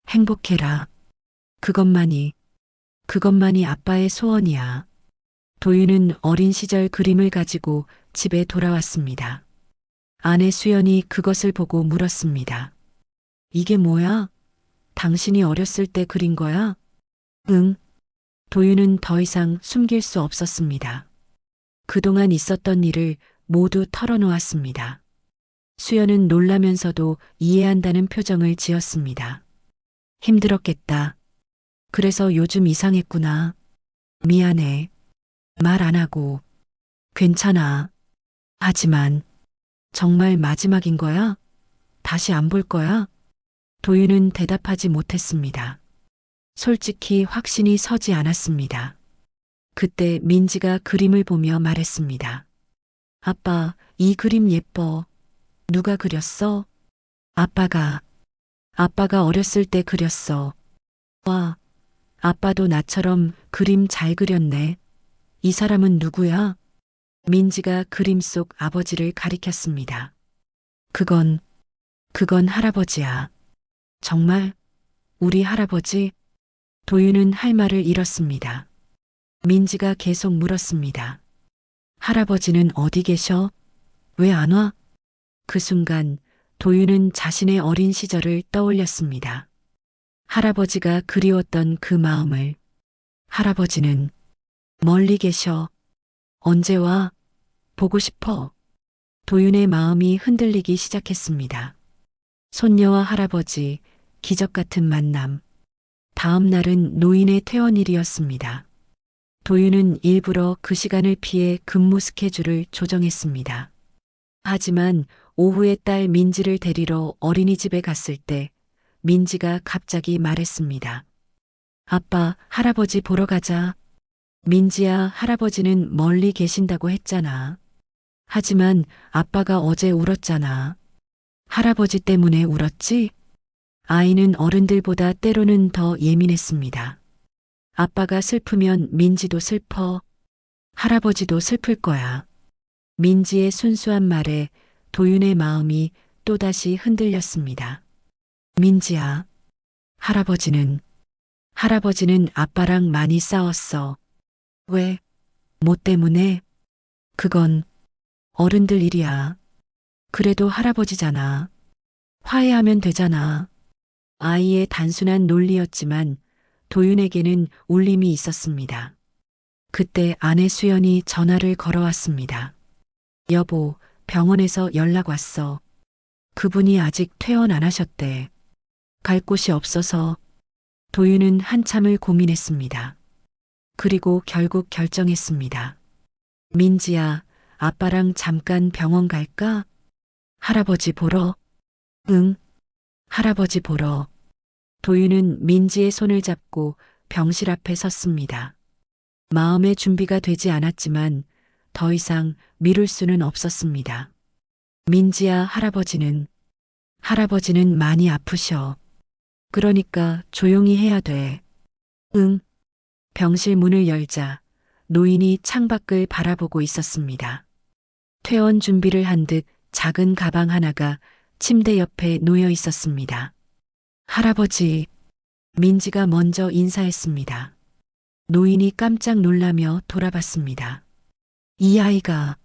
행복해라. 그것만이 아빠의 소원이야. 도윤은 어린 시절 그림을 가지고 집에 돌아왔습니다. 아내 수연이 그것을 보고 물었습니다. 이게 뭐야? 당신이 어렸을 때 그린 거야? 응. 도윤은 더 이상 숨길 수 없었습니다. 그동안 있었던 일을 모두 털어놓았습니다. 수연은 놀라면서도 이해한다는 표정을 지었습니다. 힘들었겠다. 그래서 요즘 이상했구나. 미안해. 말 안 하고. 괜찮아. 하지만 정말 마지막인 거야? 다시 안 볼 거야? 도윤은 대답하지 못했습니다. 솔직히 확신이 서지 않았습니다. 그때 민지가 그림을 보며 말했습니다. 아빠, 이 그림 예뻐. 누가 그렸어? 아빠가. 아빠가 어렸을 때 그렸어. 와, 아빠도 나처럼 그림 잘 그렸네. 이 사람은 누구야? 민지가 그림 속 아버지를 가리켰습니다. 그건 할아버지야. 정말? 우리 할아버지? 도윤은 할 말을 잃었습니다. 민지가 계속 물었습니다. 할아버지는 어디 계셔? 왜 안 와? 그 순간 도윤은 자신의 어린 시절을 떠올렸습니다. 할아버지가 그리웠던 그 마음을. 할아버지는 멀리 계셔. 언제 와? 보고 싶어. 도윤의 마음이 흔들리기 시작했습니다. 손녀와 할아버지, 기적 같은 만남. 다음 날은 노인의 퇴원일이었습니다. 도윤은 일부러 그 시간을 피해 근무 스케줄을 조정했습니다. 하지만 오후에 딸 민지를 데리러 어린이집에 갔을 때 민지가 갑자기 말했습니다. 아빠, 할아버지 보러 가자. 민지야, 할아버지는 멀리 계신다고 했잖아. 하지만 아빠가 어제 울었잖아. 할아버지 때문에 울었지? 아이는 어른들보다 때로는 더 예민했습니다. 아빠가 슬프면 민지도 슬퍼. 할아버지도 슬플 거야. 민지의 순수한 말에 도윤의 마음이 또다시 흔들렸습니다. 민지야, 할아버지는 아빠랑 많이 싸웠어. 왜? 뭐 때문에? 그건 어른들 일이야. 그래도 할아버지잖아. 화해하면 되잖아. 아이의 단순한 논리였지만 도윤에게는 울림이 있었습니다. 그때 아내 수연이 전화를 걸어왔습니다. 여보, 병원에서 연락 왔어. 그분이 아직 퇴원 안 하셨대. 갈 곳이 없어서. 도윤은 한참을 고민했습니다. 그리고 결국 결정했습니다. 민지야, 아빠랑 잠깐 병원 갈까? 할아버지 보러? 응, 할아버지 보러. 도윤은 민지의 손을 잡고 병실 앞에 섰습니다. 마음의 준비가 되지 않았지만 더 이상 미룰 수는 없었습니다. 민지야, 할아버지는 많이 아프셔. 그러니까 조용히 해야 돼. 응. 병실 문을 열자 노인이 창밖을 바라보고 있었습니다. 퇴원 준비를 한 듯 작은 가방 하나가 침대 옆에 놓여 있었습니다. 할아버지, 민지가 먼저 인사했습니다. 노인이 깜짝 놀라며 돌아봤습니다. 이 아이가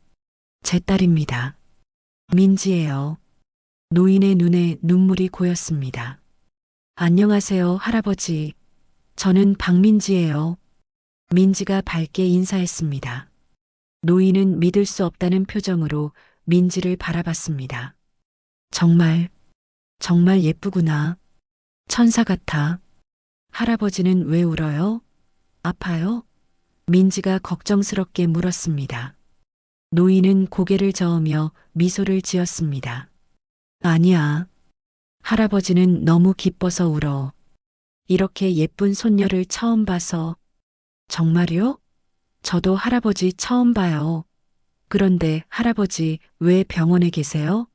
제 딸입니다. 민지예요. 노인의 눈에 눈물이 고였습니다. 안녕하세요, 할아버지. 저는 박민지예요. 민지가 밝게 인사했습니다. 노인은 믿을 수 없다는 표정으로 민지를 바라봤습니다. 정말 예쁘구나. 천사 같아. 할아버지는 왜 울어요? 아파요? 민지가 걱정스럽게 물었습니다. 노인은 고개를 저으며 미소를 지었습니다. 아니야. 할아버지는 너무 기뻐서 울어. 이렇게 예쁜 손녀를 처음 봐서. 정말요? 저도 할아버지 처음 봐요. 그런데 할아버지 왜 병원에 계세요?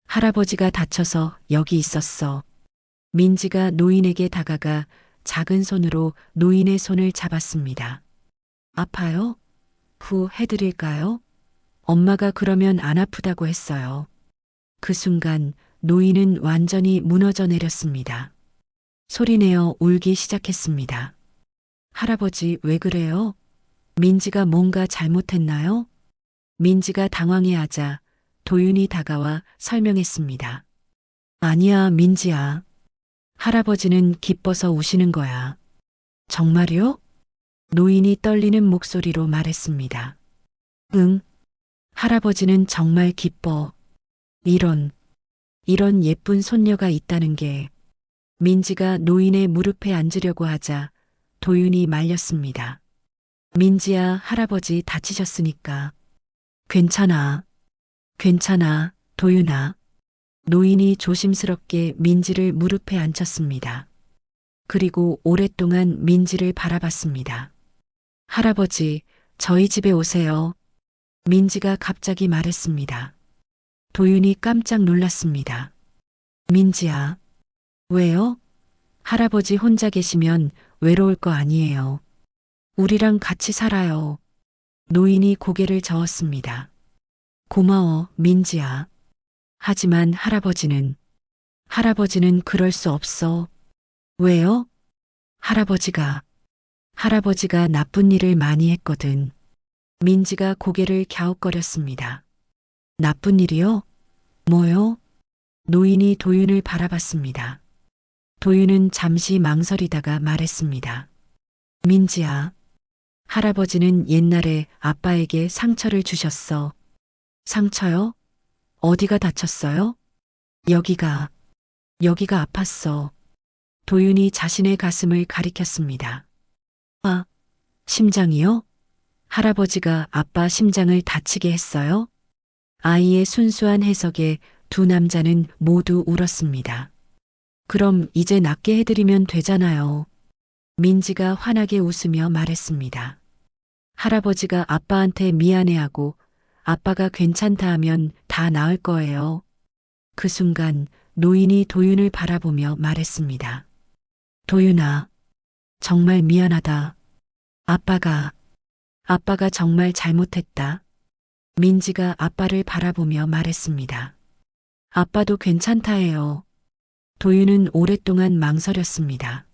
할아버지가 다쳐서 여기 있었어. 민지가 노인에게 다가가 작은 손으로 노인의 손을 잡았습니다. 아파요? 후 해드릴까요? 엄마가 그러면 안 아프다고 했어요. 그 순간 노인은 완전히 무너져 내렸습니다. 소리내어 울기 시작했습니다. 할아버지 왜 그래요? 민지가 뭔가 잘못했나요? 민지가 당황해하자 도윤이 다가와 설명했습니다. 아니야, 민지야. 할아버지는 기뻐서 우시는 거야. 정말요? 노인이 떨리는 목소리로 말했습니다. 응. 할아버지는 정말 기뻐. 이런 예쁜 손녀가 있다는 게. 민지가 노인의 무릎에 앉으려고 하자 도윤이 말렸습니다. 민지야, 할아버지 다치셨으니까. 괜찮아. 도윤아. 노인이 조심스럽게 민지를 무릎에 앉혔습니다. 그리고 오랫동안 민지를 바라봤습니다. 할아버지, 저희 집에 오세요. 민지가 갑자기 말했습니다. 도윤이 깜짝 놀랐습니다. 민지야, 왜요? 할아버지 혼자 계시면 외로울 거 아니에요. 우리랑 같이 살아요. 노인이 고개를 저었습니다. 고마워, 민지야. 하지만 할아버지는 그럴 수 없어. 왜요? 할아버지가 나쁜 일을 많이 했거든. 민지가 고개를 갸웃거렸습니다. 나쁜 일이요? 뭐요? 노인이 도윤을 바라봤습니다. 도윤은 잠시 망설이다가 말했습니다. 민지야, 할아버지는 옛날에 아빠에게 상처를 주셨어. 상처요? 어디가 다쳤어요? 여기가 아팠어. 도윤이 자신의 가슴을 가리켰습니다. 아, 심장이요? 할아버지가 아빠 심장을 다치게 했어요? 아이의 순수한 해석에 두 남자는 모두 울었습니다. 그럼 이제 낫게 해드리면 되잖아요. 민지가 환하게 웃으며 말했습니다. 할아버지가 아빠한테 미안해하고 아빠가 괜찮다 하면 다 나을 거예요. 그 순간 노인이 도윤을 바라보며 말했습니다. 도윤아, 정말 미안하다. 아빠가 정말 잘못했다. 민지가 아빠를 바라보며 말했습니다. 아빠도 괜찮다 해요. 도윤은 오랫동안 망설였습니다.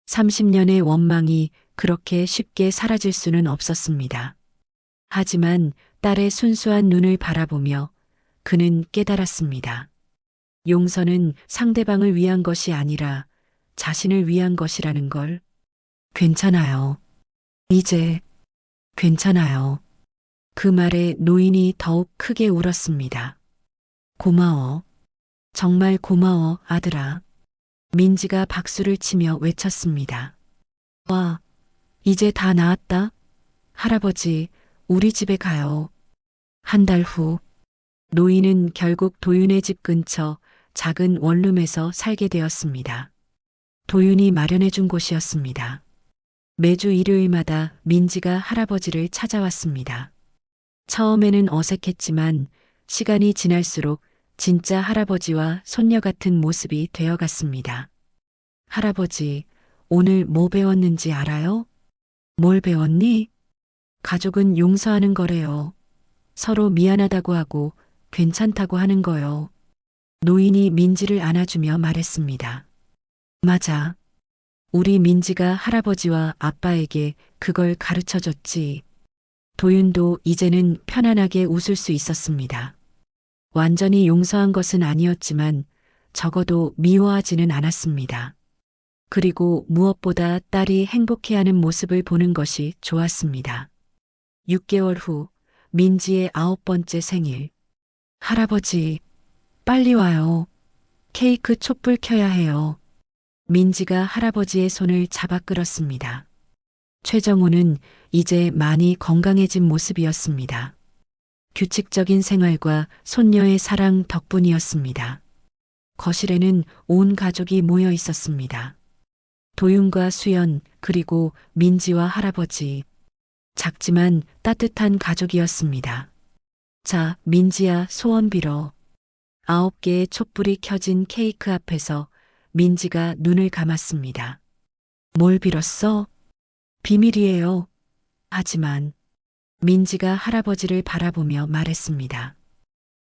30년의 원망이 그렇게 쉽게 사라질 수는 없었습니다. 하지만 딸의 순수한 눈을 바라보며 그는 깨달았습니다. 용서는 상대방을 위한 것이 아니라 자신을 위한 것이라는 걸. 괜찮아요. 이제 괜찮아요. 그 말에 노인이 더욱 크게 울었습니다. 고마워. 정말 고마워, 아들아. 민지가 박수를 치며 외쳤습니다. 와, 이제 다 나았다. 할아버지, 우리 집에 가요. 한 달 후, 노인은 결국 도윤의 집 근처 작은 원룸에서 살게 되었습니다. 도윤이 마련해준 곳이었습니다. 매주 일요일마다 민지가 할아버지를 찾아왔습니다. 처음에는 어색했지만 시간이 지날수록 진짜 할아버지와 손녀 같은 모습이 되어갔습니다. 할아버지, 오늘 뭐 배웠는지 알아요? 뭘 배웠니? 가족은 용서하는 거래요. 서로 미안하다고 하고 괜찮다고 하는 거요. 노인이 민지를 안아주며 말했습니다. 맞아. 우리 민지가 할아버지와 아빠에게 그걸 가르쳐 줬지. 도윤도 이제는 편안하게 웃을 수 있었습니다. 완전히 용서한 것은 아니었지만 적어도 미워하지는 않았습니다. 그리고 무엇보다 딸이 행복해하는 모습을 보는 것이 좋았습니다. 6개월 후 민지의 9번째 생일. 할아버지, 빨리 와요. 케이크 촛불 켜야 해요. 민지가 할아버지의 손을 잡아 끌었습니다. 최정호는 이제 많이 건강해진 모습이었습니다. 규칙적인 생활과 손녀의 사랑 덕분이었습니다. 거실에는 온 가족이 모여 있었습니다. 도윤과 수연, 그리고 민지와 할아버지. 작지만 따뜻한 가족이었습니다. 자, 민지야, 소원 빌어. 9개의 촛불이 켜진 케이크 앞에서 민지가 눈을 감았습니다. 뭘 빌었어? 비밀이에요. 하지만 민지가 할아버지를 바라보며 말했습니다.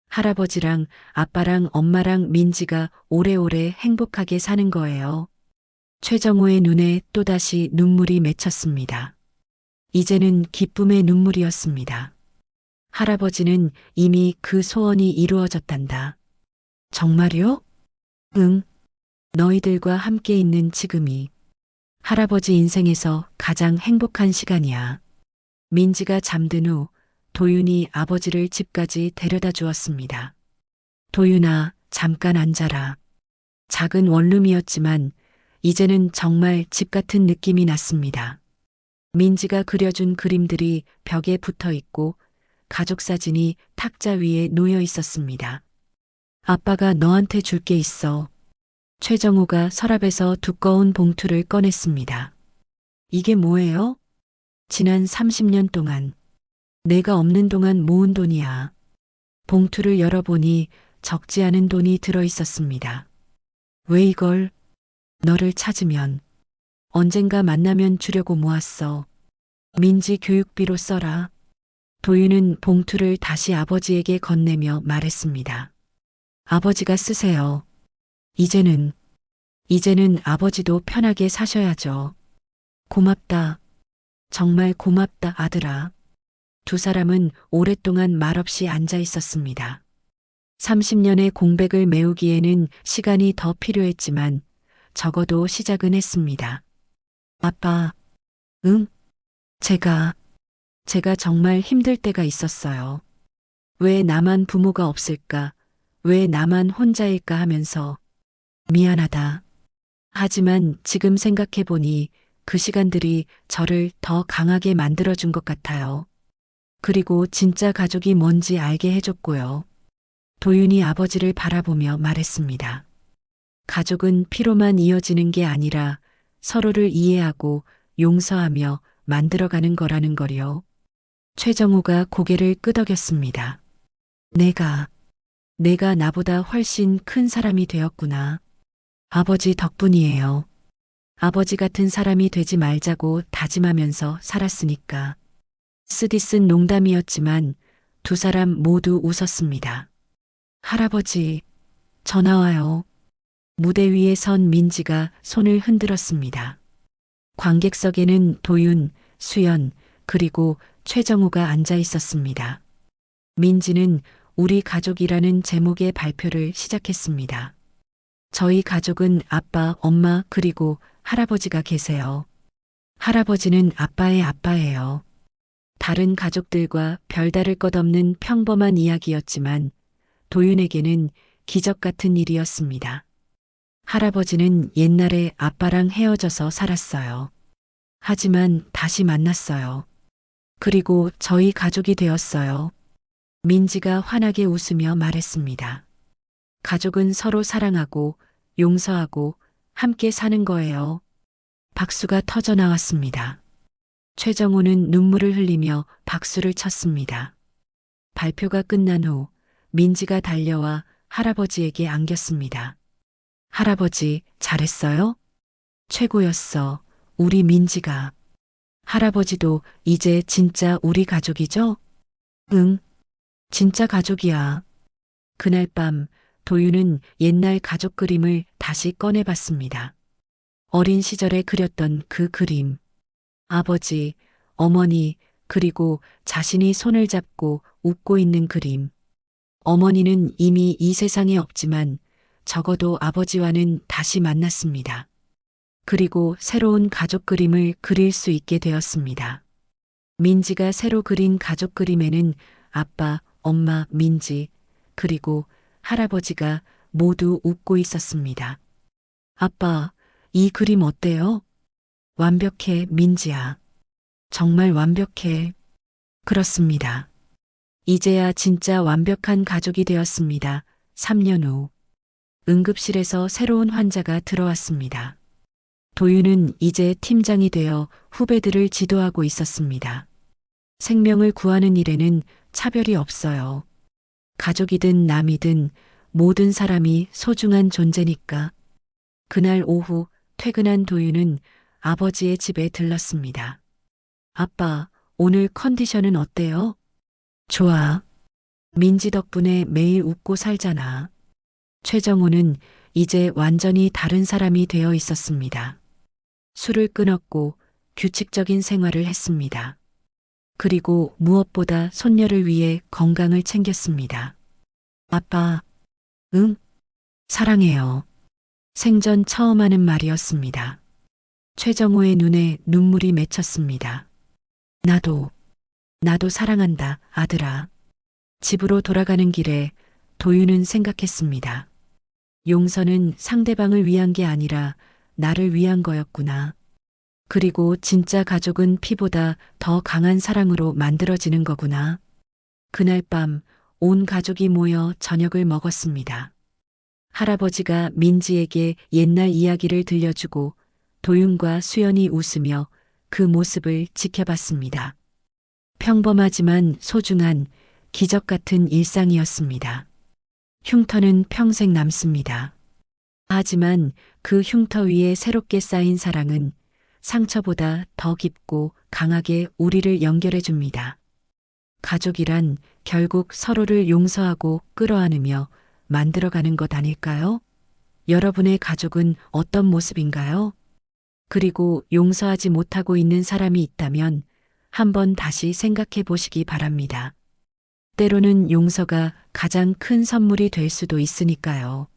할아버지랑 아빠랑 엄마랑 민지가 오래오래 행복하게 사는 거예요. 최정호의 눈에 또다시 눈물이 맺혔습니다. 이제는 기쁨의 눈물이었습니다. 할아버지는 이미 그 소원이 이루어졌단다. 정말요? 응. 너희들과 함께 있는 지금이 할아버지 인생에서 가장 행복한 시간이야. 민지가 잠든 후 도윤이 아버지를 집까지 데려다 주었습니다. 도윤아, 잠깐 앉아라. 작은 원룸이었지만 이제는 정말 집 같은 느낌이 났습니다. 민지가 그려준 그림들이 벽에 붙어 있고 가족 사진이 탁자 위에 놓여 있었습니다. 아빠가 너한테 줄 게 있어. 최정우가 서랍에서 두꺼운 봉투를 꺼냈습니다. 이게 뭐예요? 지난 30년 동안 내가 없는 동안 모은 돈이야. 봉투를 열어보니 적지 않은 돈이 들어 있었습니다. 왜 이걸? 너를 찾으면 언젠가 만나면 주려고 모았어. 민지 교육비로 써라. 도윤은 봉투를 다시 아버지에게 건네며 말했습니다. 아버지가 쓰세요. 이제는 아버지도 편하게 사셔야죠. 고맙다. 정말 고맙다, 아들아. 두 사람은 오랫동안 말없이 앉아 있었습니다. 30년의 공백을 메우기에는 시간이 더 필요했지만 적어도 시작은 했습니다. 아빠, 응? 제가 정말 힘들 때가 있었어요. 왜 나만 부모가 없을까? 왜 나만 혼자일까 하면서 미안하다. 하지만 지금 생각해보니 그 시간들이 저를 더 강하게 만들어준 것 같아요. 그리고 진짜 가족이 뭔지 알게 해줬고요. 도윤이 아버지를 바라보며 말했습니다. 가족은 피로만 이어지는 게 아니라 서로를 이해하고 용서하며 만들어가는 거라는 거요. 최정우가 고개를 끄덕였습니다. 내가 나보다 훨씬 큰 사람이 되었구나. 아버지 덕분이에요. 아버지 같은 사람이 되지 말자고 다짐하면서 살았으니까. 쓰디쓴 농담이었지만 두 사람 모두 웃었습니다. 할아버지, 전화 와요. 무대 위에 선 민지가 손을 흔들었습니다. 관객석에는 도윤, 수연, 그리고 최정우가 앉아 있었습니다. 민지는 우리 가족이라는 제목의 발표를 시작했습니다. 저희 가족은 아빠, 엄마, 그리고 할아버지가 계세요. 할아버지는 아빠의 아빠예요. 다른 가족들과 별다를 것 없는 평범한 이야기였지만 도윤에게는 기적 같은 일이었습니다. 할아버지는 옛날에 아빠랑 헤어져서 살았어요. 하지만 다시 만났어요. 그리고 저희 가족이 되었어요. 민지가 환하게 웃으며 말했습니다. 가족은 서로 사랑하고 용서하고 함께 사는 거예요. 박수가 터져 나왔습니다. 최정우는 눈물을 흘리며 박수를 쳤습니다. 발표가 끝난 후 민지가 달려와 할아버지에게 안겼습니다. 할아버지, 잘했어요? 최고였어. 우리 민지가. 할아버지도 이제 진짜 우리 가족이죠? 응, 진짜 가족이야. 그날 밤 도윤은 옛날 가족 그림을 다시 꺼내봤습니다. 어린 시절에 그렸던 그 그림. 아버지, 어머니, 그리고 자신이 손을 잡고 웃고 있는 그림. 어머니는 이미 이 세상에 없지만 적어도 아버지와는 다시 만났습니다. 그리고 새로운 가족 그림을 그릴 수 있게 되었습니다. 민지가 새로 그린 가족 그림에는 아빠, 엄마, 민지, 그리고 할아버지가 모두 웃고 있었습니다. 아빠, 이 그림 어때요? 완벽해, 민지야. 정말 완벽해. 그렇습니다. 이제야 진짜 완벽한 가족이 되었습니다. 3년 후. 응급실에서 새로운 환자가 들어왔습니다. 도윤은 이제 팀장이 되어 후배들을 지도하고 있었습니다. 생명을 구하는 일에는 차별이 없어요. 가족이든 남이든 모든 사람이 소중한 존재니까. 그날 오후 퇴근한 도윤은 아버지의 집에 들렀습니다. 아빠, 오늘 컨디션은 어때요? 좋아. 민지 덕분에 매일 웃고 살잖아. 최정우는 이제 완전히 다른 사람이 되어 있었습니다. 술을 끊었고 규칙적인 생활을 했습니다. 그리고 무엇보다 손녀를 위해 건강을 챙겼습니다. 아빠, 응? 사랑해요. 생전 처음 하는 말이었습니다. 최정우의 눈에 눈물이 맺혔습니다. 나도 사랑한다, 아들아. 집으로 돌아가는 길에 도윤은 생각했습니다. 용서는 상대방을 위한 게 아니라 나를 위한 거였구나. 그리고 진짜 가족은 피보다 더 강한 사랑으로 만들어지는 거구나. 그날 밤 온 가족이 모여 저녁을 먹었습니다. 할아버지가 민지에게 옛날 이야기를 들려주고 도윤과 수연이 웃으며 그 모습을 지켜봤습니다. 평범하지만 소중한 기적 같은 일상이었습니다. 흉터는 평생 남습니다. 하지만 그 흉터 위에 새롭게 쌓인 사랑은 상처보다 더 깊고 강하게 우리를 연결해 줍니다. 가족이란 결국 서로를 용서하고 끌어안으며 만들어가는 것 아닐까요? 여러분의 가족은 어떤 모습인가요? 그리고 용서하지 못하고 있는 사람이 있다면 한번 다시 생각해 보시기 바랍니다. 때로는 용서가 가장 큰 선물이 될 수도 있으니까요.